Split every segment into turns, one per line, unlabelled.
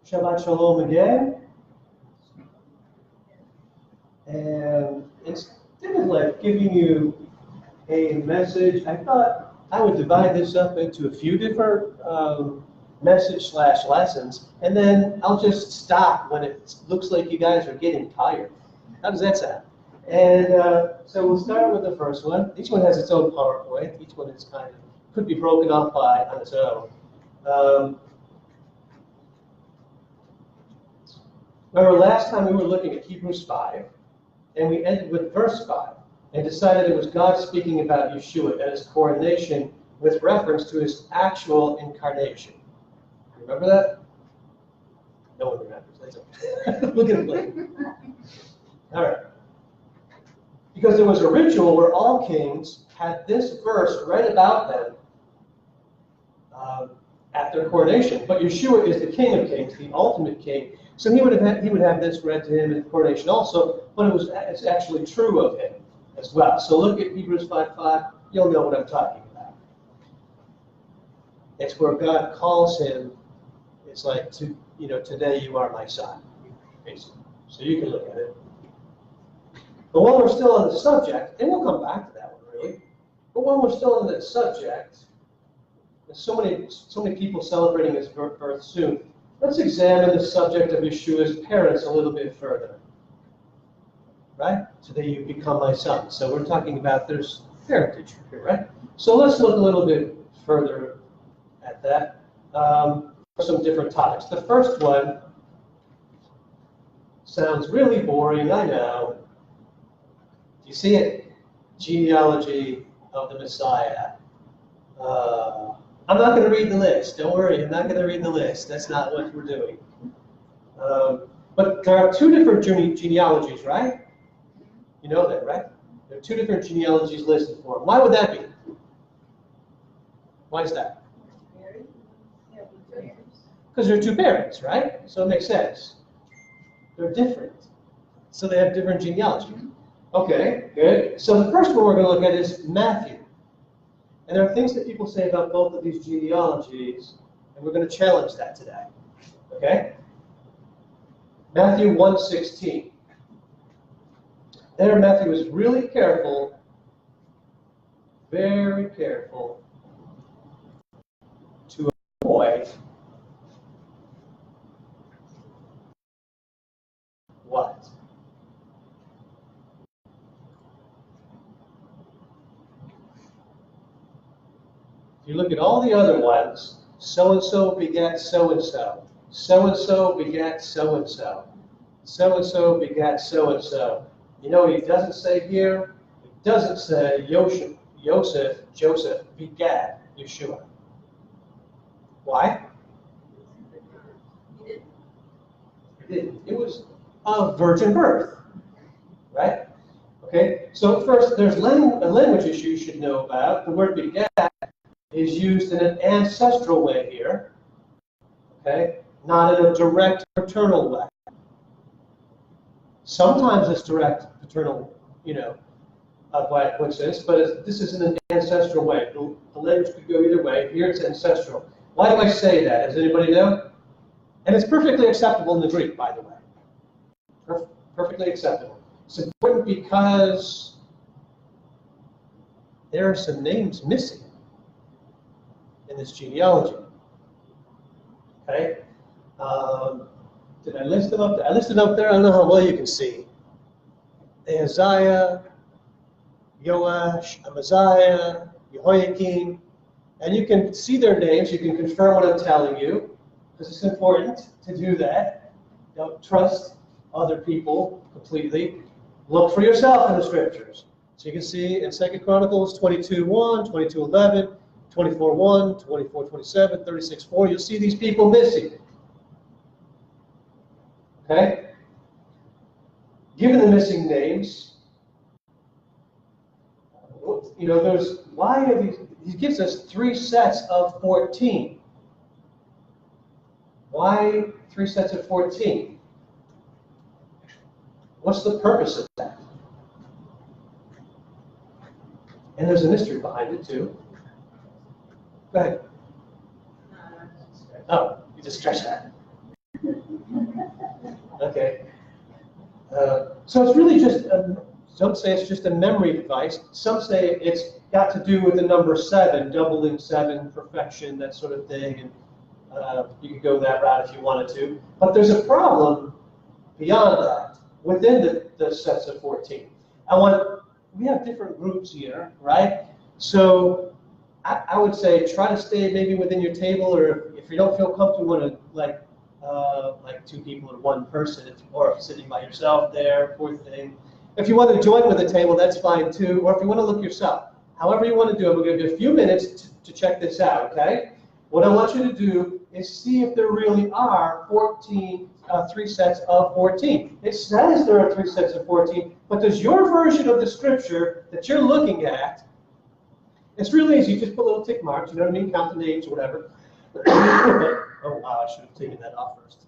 Shabbat Shalom again. And instead of like giving you a message, I thought I would divide this up into a few different message/lessons, and then I'll just stop when it looks like you guys are getting tired. How does that sound? And so we'll start with the first one. Each one has its own PowerPoint. Each one is kind of could be broken off on its own. Remember last time we were looking at Hebrews 5, and we ended with verse 5, and decided it was God speaking about Yeshua and his coronation with reference to his actual incarnation. Remember that? No one remembers. That's okay. Look at it later. All right. Because there was a ritual where all kings had this verse read about them at their coronation. But Yeshua is the King of Kings, the ultimate King. So he would have this read to him in coronation also, but it's actually true of him as well. So look at Hebrews 5:5. You'll know what I'm talking about. It's where God calls him. It's like, today you are my son, basically. So you can look at it. But while we're still on the subject, and we'll come back to that one really, but while we're still on that subject, there's so many people celebrating his birth soon. Let's examine the subject of Yeshua's parents a little bit further. Right? Today you become my son. So we're talking about there's parentage here, right? So let's look a little bit further at that. Some different topics. The first one sounds really boring, I know. Do you see it? Genealogy of the Messiah. I'm not going to read the list. Don't worry, I'm not going to read the list. That's not what we're doing. But there are two different genealogies, right? You know that, right? There are two different genealogies listed for him. Why would that be? Why is that? Because they're two parents, right? So it makes sense. They're different. So they have different genealogies. Okay, good. So the first one we're going to look at is Matthew. And there are things that people say about both of these genealogies, and we're going to challenge that today. Okay? Matthew 1:16. There, Matthew is really careful, very careful, to avoid what? If you look at all the other ones, so-and-so begat so-and-so, so-and-so begat so-and-so, so-and-so begat so-and-so. You know what he doesn't say here? He doesn't say Joseph begat Yeshua. Why? He didn't. It was a virgin birth, right? Okay, so first there's a language issue you should know about. The word begat is used in an ancestral way here, okay? Not in a direct paternal way. Sometimes it's direct paternal, of why it puts this, but this is in an ancestral way. The language could go either way. Here it's ancestral. Why do I say that? Does anybody know? And it's perfectly acceptable in the Greek, by the way. Perfectly acceptable. It's important because there are some names missing in this genealogy. Okay? Did I list them up there? I listed up there. I don't know how well you can see. Ahaziah, Yoash, Amaziah, Jehoiakim. And you can see their names. You can confirm what I'm telling you, because it's important to do that. Don't trust other people completely. Look for yourself in the scriptures. So you can see in 2 Chronicles 22:1, 22:11, 24:1, 24:27, 36:4, you'll see these people missing. Okay? Given the missing names, why are these? He gives us 3 sets of 14. Why 3 sets of 14? What's the purpose of that? And there's a mystery behind it too. Go ahead. Oh, you just stretch that. Okay. So it's really just, some say it's just a memory device. Some say it's got to do with the number 7, doubling 7, perfection, that sort of thing. And you could go that route if you wanted to. But there's a problem beyond that, within the sets of 14. We have different groups here, right? So I would say try to stay maybe within your table, or if you don't feel comfortable in like 2 people or 1 person, or sitting by yourself there, poor thing. If you want to join with a table, that's fine too, or if you want to look yourself. However you want to do it, we're going to give you a few minutes to check this out, okay? What I want you to do is see if there really are 3 sets of 14. It says there are 3 sets of 14, but does your version of the scripture that you're looking at, it's really easy, you just put little tick marks, you know what I mean, count the names or whatever. Oh wow, I should have taken that off first.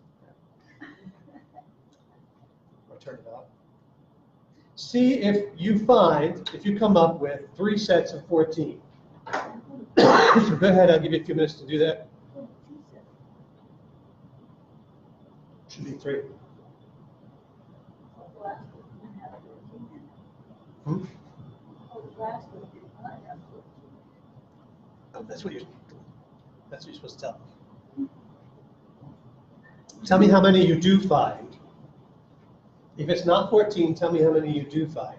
Or turn it off. See if you come up with 3 sets of 14. So go ahead, I'll give you a few minutes to do that. Should be 3. Hmm? Oh, that's what you're supposed to tell me. Tell me how many you do find. If it's not 14, tell me how many you do find.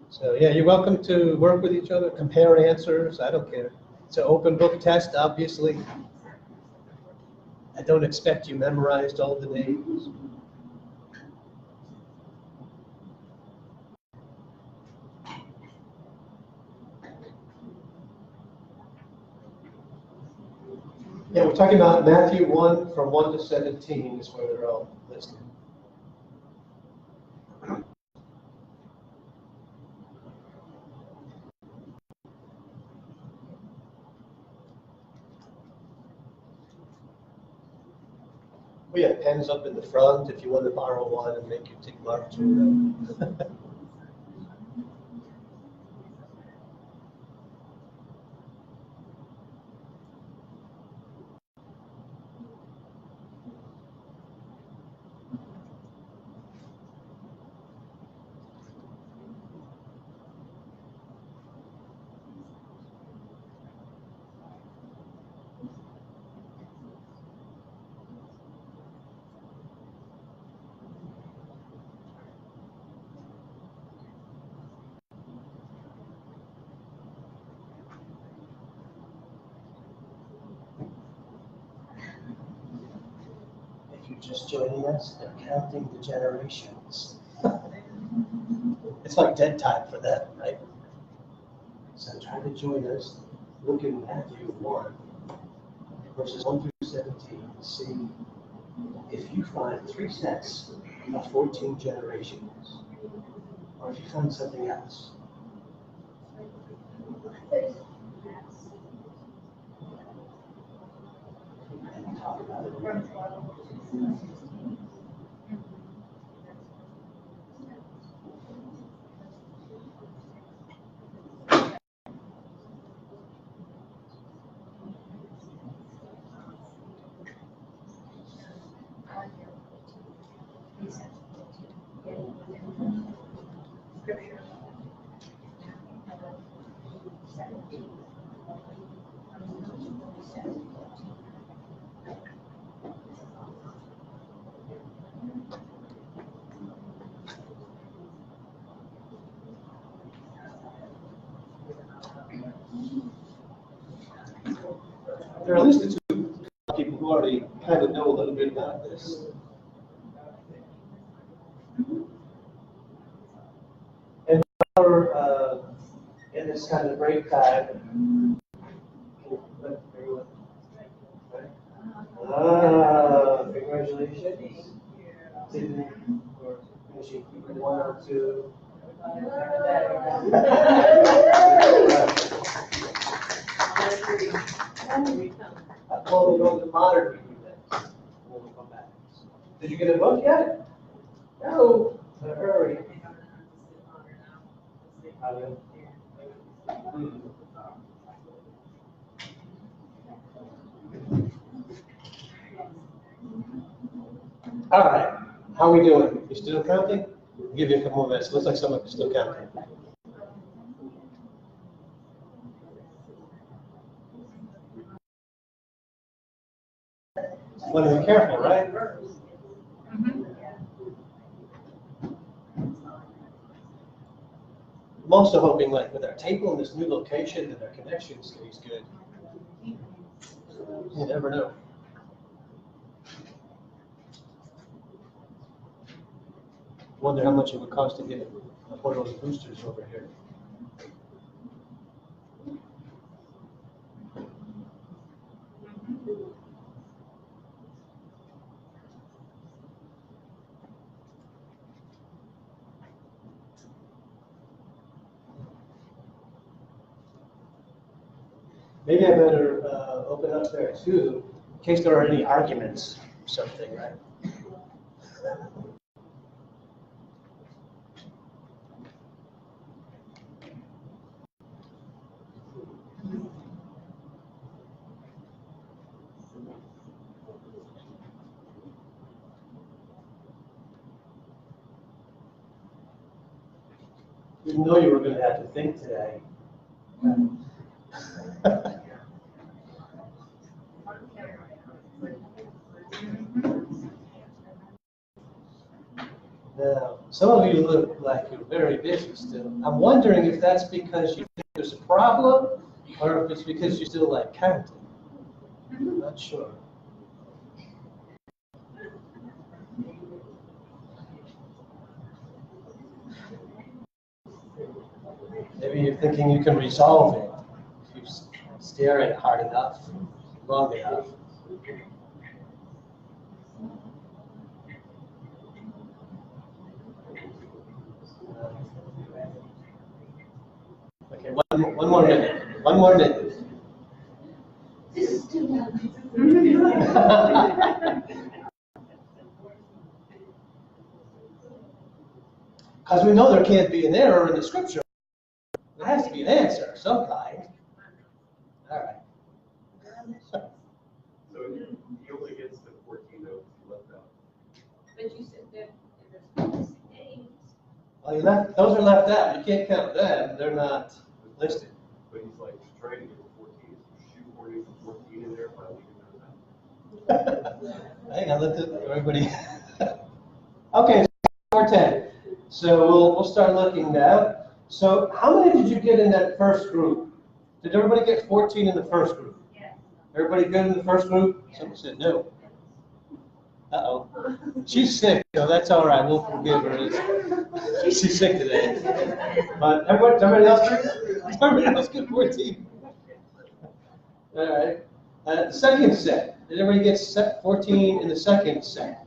So yeah, you're welcome to work with each other, compare answers, I don't care. It's an open book test, obviously. I don't expect you memorized all the names. Yeah, we're talking about Matthew 1 from 1 to 17 is where they're all listed. We have pens up in the front if you want to borrow one and make your tick marks or whatever. If you're just joining us, they're counting the generations. It's like dead time for them, right? So try to join us. Look in Matthew 1, verses 1 through 17, and see if you find 3 sets of 14 generations, or if you find something else. And talk about it. There are at least 2 people who already kind of know a little bit about this. And in this kind of break time, congratulations. Sydney, for finishing keeping 1 or 2. I told you to monitor you then when we come back. Did you get a book yet? No. Hurry. All right, how are we doing? You still counting? I'll give you a couple more minutes. Looks like someone's still counting. Want to be careful, right? I'm also hoping, like, with our table in this new location, that our connection stays good. You never know. Wonder how much it would cost to get one of those boosters over here. Maybe I better open up there too, in case there are any arguments or something, right? Didn't know you were going to have to think today. Now, some of you look like you're very busy still. I'm wondering if that's because you think there's a problem, or if it's because you still like counting. I'm not sure. Maybe you're thinking you can resolve it if you stare at it hard enough, long enough. Okay, one more minute. One more minute.
This is too young.
Because we know there can't be an error in the scripture. There has to be an answer of some kind. All right.
So he only gets the 14 notes he left out.
But you said that there's names.
Well, those are left out. You can't count them. They're not listed.
But he's like trying to get the 14. Shoehorning the 14 in there by leaving those out.
Hang on, let everybody. Okay, 410. So we'll start looking now. So how many did you get in that first group? Did everybody get 14 in the first group?
Yes.
Everybody good in the first group? Someone said no. Uh-oh. She's sick, so that's all right. We'll forgive her. She's sick today. But everybody else good? Everybody else get 14? All right. The second set. Did everybody get 14 in the second set?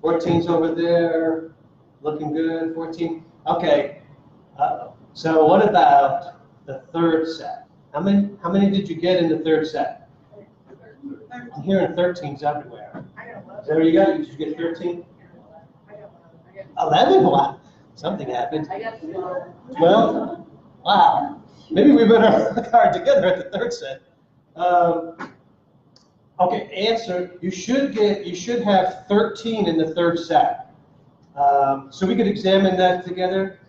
14's over there. Looking good. 14. Okay. So what about the third set? How many did you get in the third set? I'm hearing 13s everywhere. There you go. Did you get 13? 11? Wow. Something happened.
I got 12.
12? Wow. Maybe we better work hard together at the third set. Okay, answer. You should have 13 in the third set. So we could examine that together.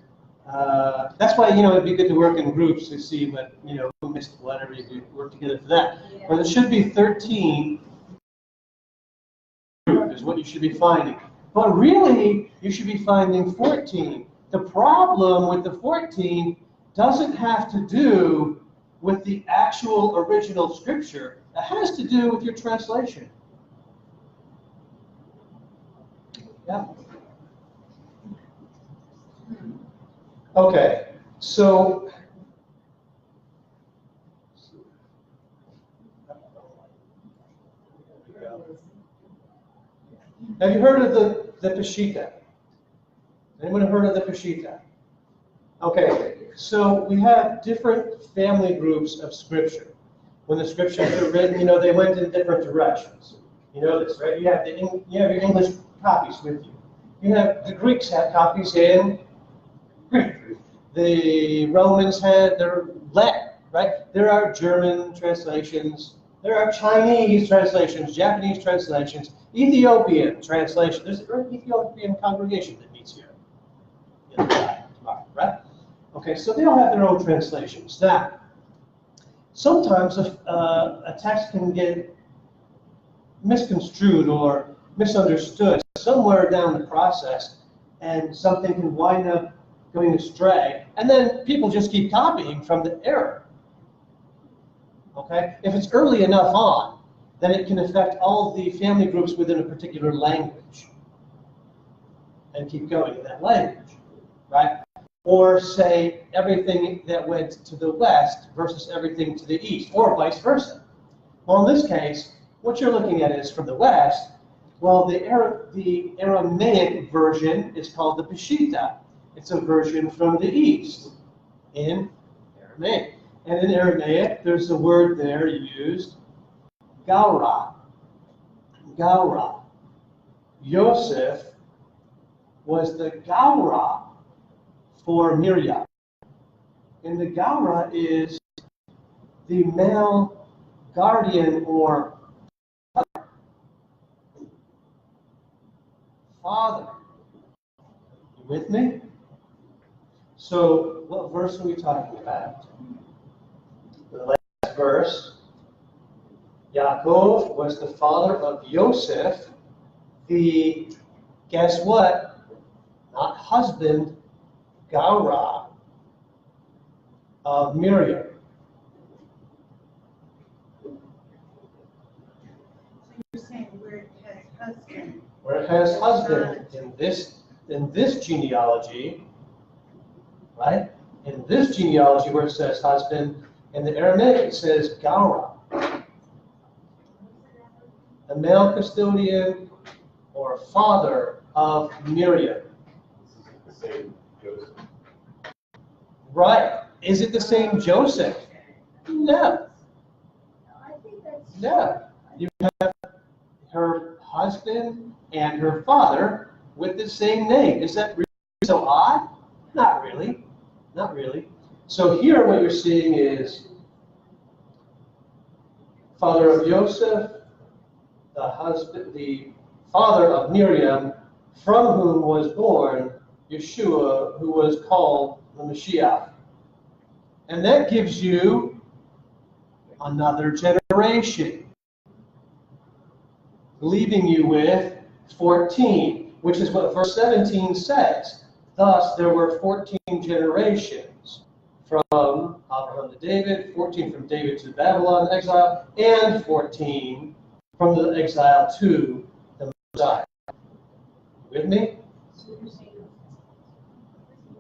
That's why, it'd be good to work in groups to see what, who missed whatever you could work together for that. But there should be 13 is what you should be finding. But really, you should be finding 14. The problem with the 14 doesn't have to do with the actual original scripture. It has to do with your translation. Yeah. Okay, so have you heard of the Peshitta? Anyone heard of the Peshitta? Okay, so we have different family groups of scripture. When the scriptures are written, they went in different directions. You know this, right? You have your English copies with you. The Greeks have copies in Greek. The Romans had their Latin, right? There are German translations. There are Chinese translations, Japanese translations, Ethiopian translation. There's an Ethiopian congregation that meets here tomorrow, right? Okay, so they all have their own translations. Now, sometimes a text can get misconstrued or misunderstood somewhere down the process, and something can wind up going astray, and then people just keep copying from the error. Okay? If it's early enough on, then it can affect all the family groups within a particular language and keep going in that language, right? Or say everything that went to the west versus everything to the east, or vice versa. Well, in this case, what you're looking at is from the west. Well, the Aramaic version is called the Peshitta. It's a version from the east in Aramaic. And in Aramaic, there's a word there used, Gaura. Gaura. Yosef was the Gaura for Miriam. And the Gaura is the male guardian or father. You with me? So, what verse are we talking about? The last verse. Yaakov was the father of Yosef, the, guess what? Not husband, Gaura of Miriam.
So you're saying where it has husband.
Where it has husband in this genealogy, right? In this genealogy where it says husband, in the Aramaic it says Gaura. A male custodian or father of Miriam.
This is the same Joseph.
Right. Is it the same Joseph? No.
I think that's.
No. You have her husband and her father with the same name. Is that really so odd? Not really. Not really. So here what you're seeing is father of Joseph, the father of Miriam, from whom was born Yeshua, who was called the Mashiach. And that gives you another generation, leaving you with 14, which is what verse 17 says. Thus, there were 14 generations from Abraham to David, 14 from David to Babylon exile, and 14 from the exile to the Messiah. With me?
So you're saying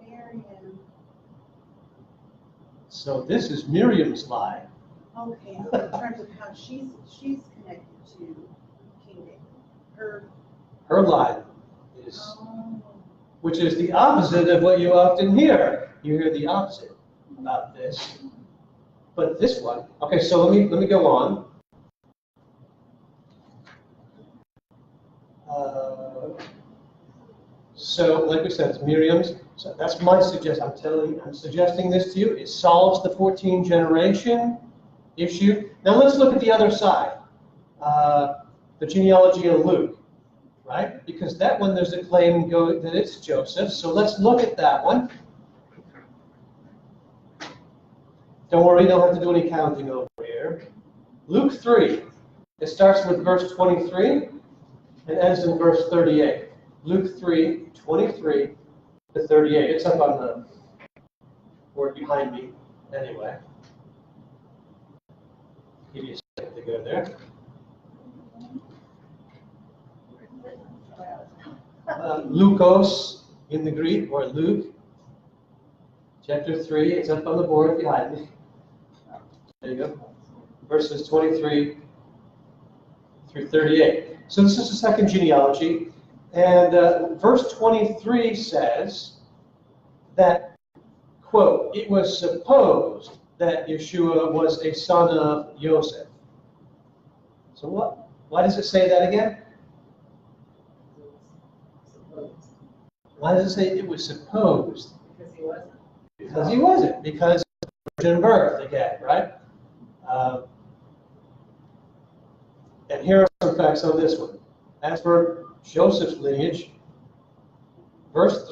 Miriam.
So this is Miriam's line.
Okay, in terms of how she's connected to King David.
Her line is,
Oh.
which is the opposite of what you often hear. You hear the opposite about this. But this one, okay, so let me go on. So, like we said, it's Miriam's. So that's my suggestion. I'm suggesting this to you. It solves the 14 generation issue. Now let's look at the other side, the genealogy of Luke, right? Because that one, there's a claim that it's Joseph. So let's look at that one. Don't worry, you don't have to do any counting over here. Luke 3. It starts with verse 23 and ends in verse 38. Luke 3, 23 to 38. It's up on the board behind me, anyway. Give you a second to go there. Lukos in the Greek, or Luke, chapter 3. It's up on the board behind me. There you go. Verses 23 through 38. So this is the second genealogy. And verse 23 says that, quote, it was supposed that Yeshua was a son of Joseph. So what? Why does it say that again? Why does it say it was supposed?
Because he wasn't.
Because he wasn't, because virgin birth again, right? And here are some facts on this one. As for Joseph's lineage, verse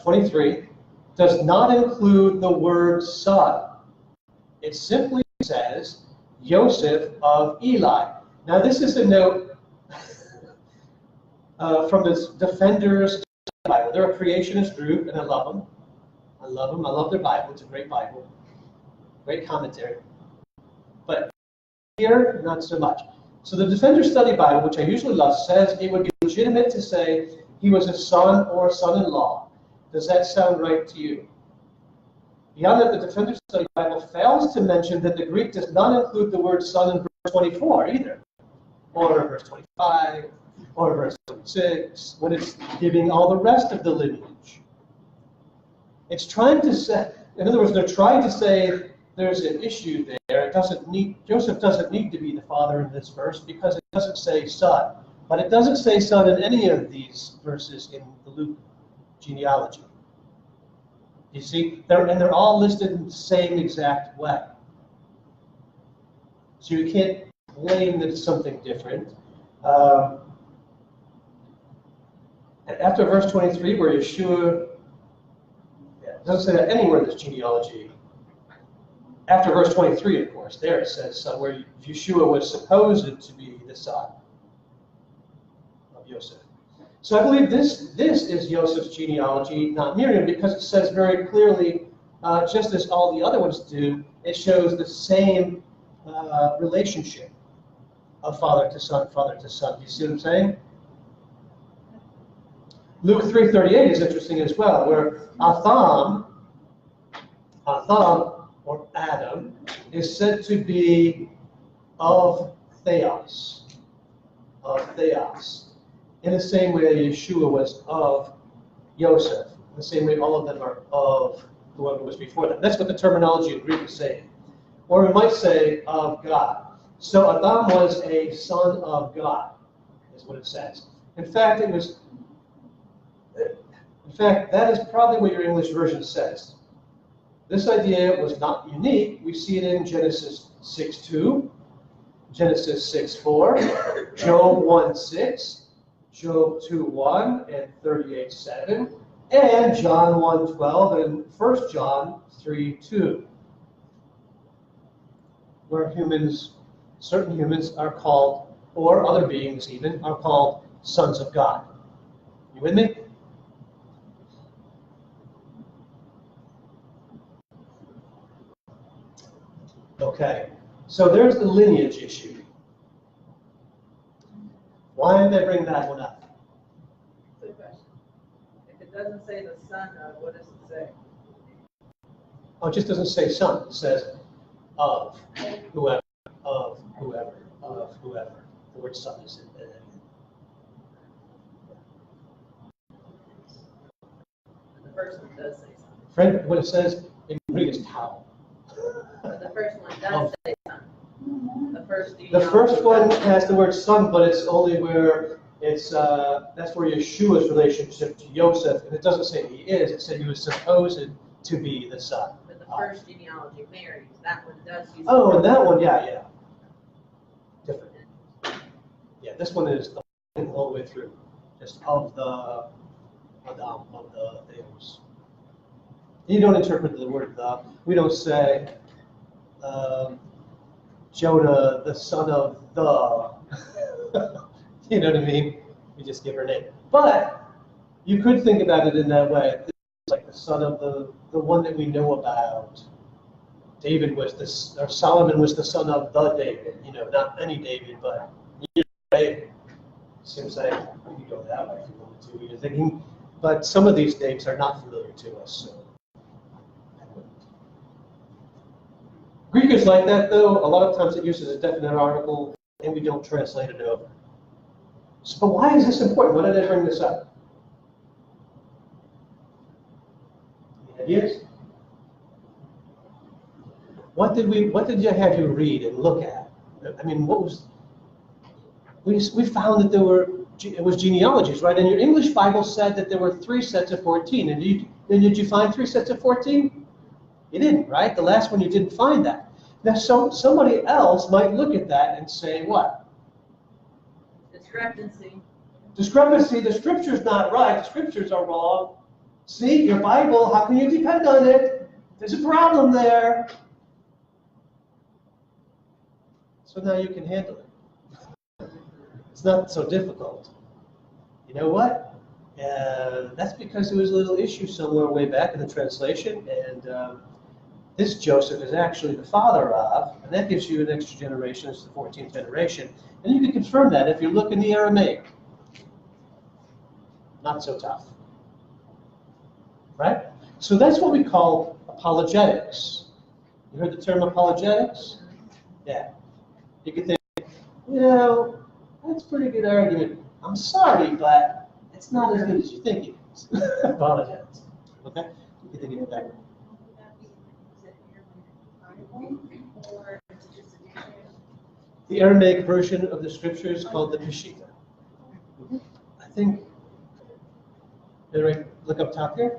23 does not include the word son. It simply says Joseph of Eli. Now this is a note from the Defenders Bible. They're a creationist group, and I love them. I love them. I love their Bible. It's a great Bible. Great commentary. But here, not so much. So the Defender Study Bible, which I usually love, says it would be legitimate to say he was a son or a son-in-law. Does that sound right to you? Beyond that, the Defender Study Bible fails to mention that the Greek does not include the word son in verse 24 either, or verse 25, or verse 26, when it's giving all the rest of the lineage. It's trying to say, in other words, they're trying to say there's an issue there. Joseph doesn't need to be the father in this verse because it doesn't say son. But it doesn't say son in any of these verses in the Luke genealogy. You see, they're all listed in the same exact way. So you can't claim that it's something different. And after verse 23, where Yeshua, it doesn't say that anywhere in this genealogy. After verse 23, of course, there it says where Yeshua was supposed to be the son of Joseph. So I believe this is Joseph's genealogy, not Miriam, because it says very clearly, just as all the other ones do, it shows the same relationship of father to son, father to son. Do you see what I'm saying? Luke 3:38 is interesting as well, where Adam, or Adam, is said to be of Theos, in the same way Yeshua was of Joseph, in the same way all of them are of the one who was before them. That's what the terminology in Greek is saying. Or we might say of God. So Adam was a son of God, is what it says. In fact, that is probably what your English version says. This idea was not unique. We see it in Genesis 6:2, Genesis 6:4, Job 1:6, Job 2:1, and 38:7, and John 1:12, and 1 John 3:2, where certain humans are called, or other beings even, are called sons of God. You with me? Okay, so there's the lineage issue. Why did they bring that one up?
Good question. If it doesn't say the son of, what does it say?
Oh, it just doesn't say son. It says of whoever, of whoever, of whoever. The word son is in there.
The first one does say son.
Friend, what it says in Greek is tau.
But the first one does say son.
The first one has the word son, but it's only where it's that's where Yeshua's relationship to Joseph, and it doesn't say he is. It said he was supposed to be the son.
But the first genealogy marries. That one does use.
Oh, and that one, yeah. Different. Yeah, this one is the all the way through, just of the things. You don't interpret the word the. We don't say Jonah, the son of the. You know what I mean? We just give her a name. But you could think about it in that way. It's like the son of the one that we know about. David was this, or Solomon was the son of the David. You know, not any David, but David. Seems like we could go that way if you wanted to. You're thinking, but some of these names are not familiar to us. So. Greek is like that, though. A lot of times it uses a definite article, and we don't translate it over. So, but why is this important? Why did I bring this up? Any ideas? What did you have you read and look at? I mean, what was? We found that it was genealogies, right? And your English Bible said that there were 3 sets of 14. And did you find 3 sets of 14? You didn't, right? The last one you didn't find that. Now, somebody else might look at that and say, what?
Discrepancy.
Discrepancy, the scripture's not right, the scriptures are wrong. See, your Bible, how can you depend on it? There's a problem there. So now you can handle it. It's not so difficult. You know what? That's because there was a little issue somewhere way back in the translation, and this Joseph is actually the father of, and that gives you an extra generation, it's the 14th generation, and you can confirm that if you look in the Aramaic. Not so tough. Right? So that's what we call apologetics. You heard the term apologetics? Yeah. You could think, you know, that's a pretty good argument. I'm sorry, but it's not as good as you think it is. Apologetics. Okay? You can think of it that way.
Or is it just a dictionary?
The Aramaic version of the scripture is called the Peshitta. I think, did I look up top here?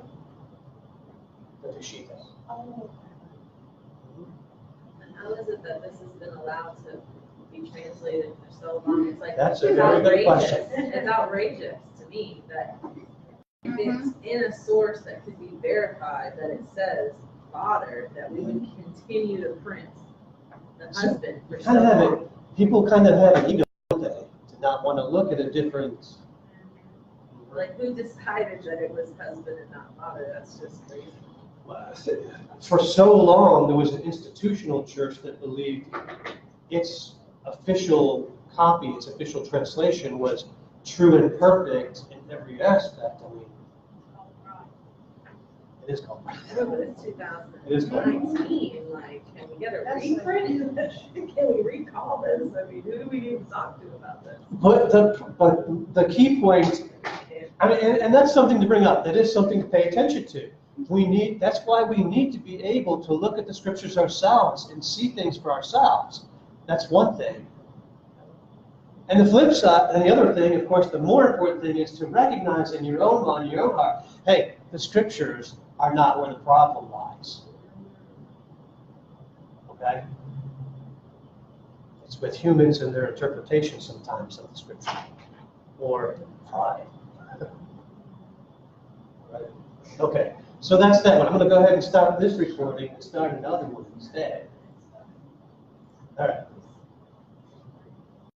The Peshitta.
And how is it that this has been allowed to be translated for so long? It's like,
That's a
it's
very good
outrageous.
question.
It's outrageous to me that if it's in a source that could be verified, that it says father, that we would continue to print the husband for so
Kind of have
long.
it, people kind of have an ego, don't they? To not want to look at a different.
Like, who decided that it was husband and not father? That's just crazy.
For so long, there was an institutional church that believed its official copy, its official translation was true and perfect in every aspect. I mean, it is called.
I know, but it's
It is called.
2019. Like, can we get a reprint? Can we recall this? I mean, who do we need to talk to about this?
But the key point, I mean, and that's something to bring up. That is something to pay attention to. That's why we need to be able to look at the scriptures ourselves and see things for ourselves. That's one thing. And the flip side, and the other thing, of course, the more important thing is to recognize in your own mind, your own heart, hey, the scriptures are not where the problem lies. Okay? It's with humans and their interpretation sometimes of the scripture. Or pride. Right? Okay, so that's that one. I'm going to go ahead and stop this recording and start another one instead. All right.